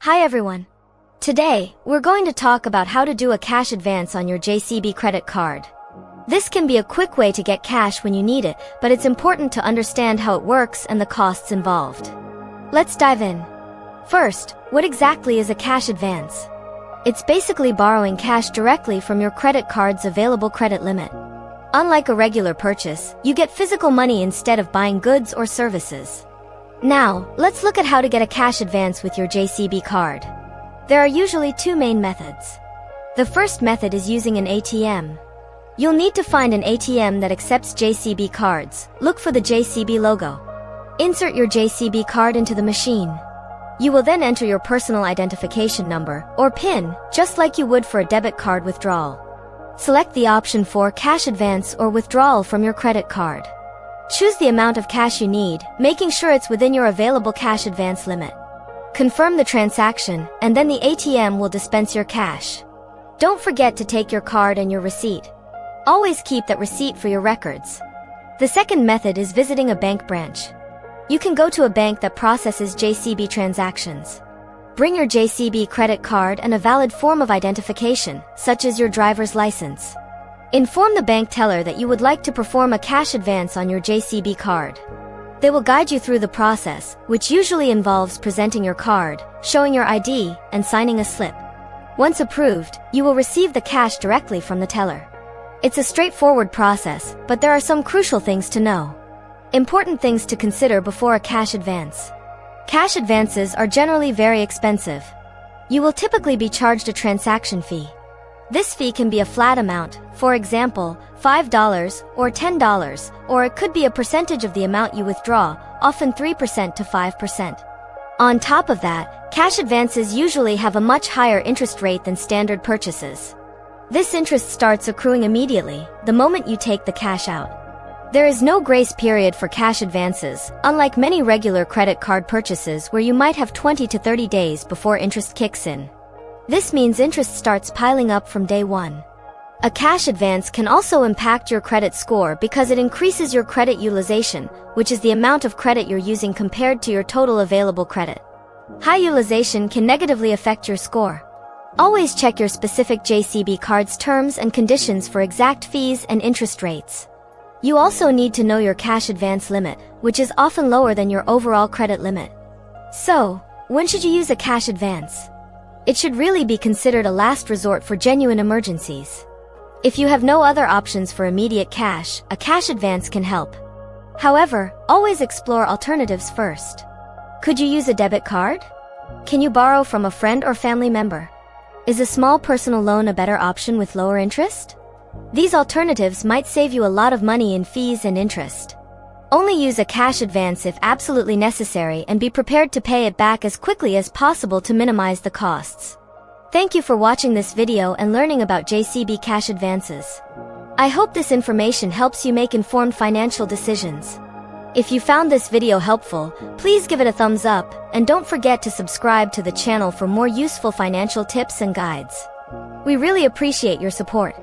Hi everyone. Today, we're going to talk about how to do a cash advance on your JCB credit card. This can be a quick way to get cash when you need it, but it's important to understand how it works and the costs involved. Let's dive in. First, what exactly is a cash advance? It's basically borrowing cash directly from your credit card's available credit limit. Unlike a regular purchase, you get physical money instead of buying goods or services. Now, let's look at how to get a cash advance with your JCB card. There are usually two main methods. The first method is using an ATM. You'll need to find an ATM that accepts JCB cards. Look for the JCB logo. Insert your JCB card into the machine. You will then enter your personal identification number, or PIN, just like you would for a debit card withdrawal. Select the option for cash advance or withdrawal from your credit card. Choose the amount of cash you need, making sure it's within your available cash advance limit. Confirm the transaction, and then the ATM will dispense your cash. Don't forget to take your card and your receipt. Always keep that receipt for your records. The second method is visiting a bank branch. You can go to a bank that processes JCB transactions. Bring your JCB credit card and a valid form of identification, such as your driver's license. Inform the bank teller that you would like to perform a cash advance on your JCB card. They will guide you through the process, which usually involves presenting your card, showing your ID, and signing a slip. Once approved, you will receive the cash directly from the teller. It's a straightforward process, but there are some crucial things to know. Important things to consider before a cash advance. Cash advances are generally very expensive. You will typically be charged a transaction fee. This fee can be a flat amount, for example, $5 or $10, or it could be a percentage of the amount you withdraw, often 3% to 5%. On top of that, cash advances usually have a much higher interest rate than standard purchases. This interest starts accruing immediately, the moment you take the cash out. There is no grace period for cash advances, unlike many regular credit card purchases where you might have 20 to 30 days before interest kicks in. This means interest starts piling up from day one. A cash advance can also impact your credit score because it increases your credit utilization, which is the amount of credit you're using compared to your total available credit. High utilization can negatively affect your score. Always check your specific JCB card's terms and conditions for exact fees and interest rates. You also need to know your cash advance limit, which is often lower than your overall credit limit. So, when should you use a cash advance? It should really be considered a last resort for genuine emergencies. If you have no other options for immediate cash, a cash advance can help. However, always explore alternatives first. Could you use a debit card? Can you borrow from a friend or family member? Is a small personal loan a better option with lower interest? These alternatives might save you a lot of money in fees and interest. Only use a cash advance if absolutely necessary and be prepared to pay it back as quickly as possible to minimize the costs. Thank you for watching this video and learning about JCB cash advances. I hope this information helps you make informed financial decisions. If you found this video helpful, please give it a thumbs up, and don't forget to subscribe to the channel for more useful financial tips and guides. We really appreciate your support.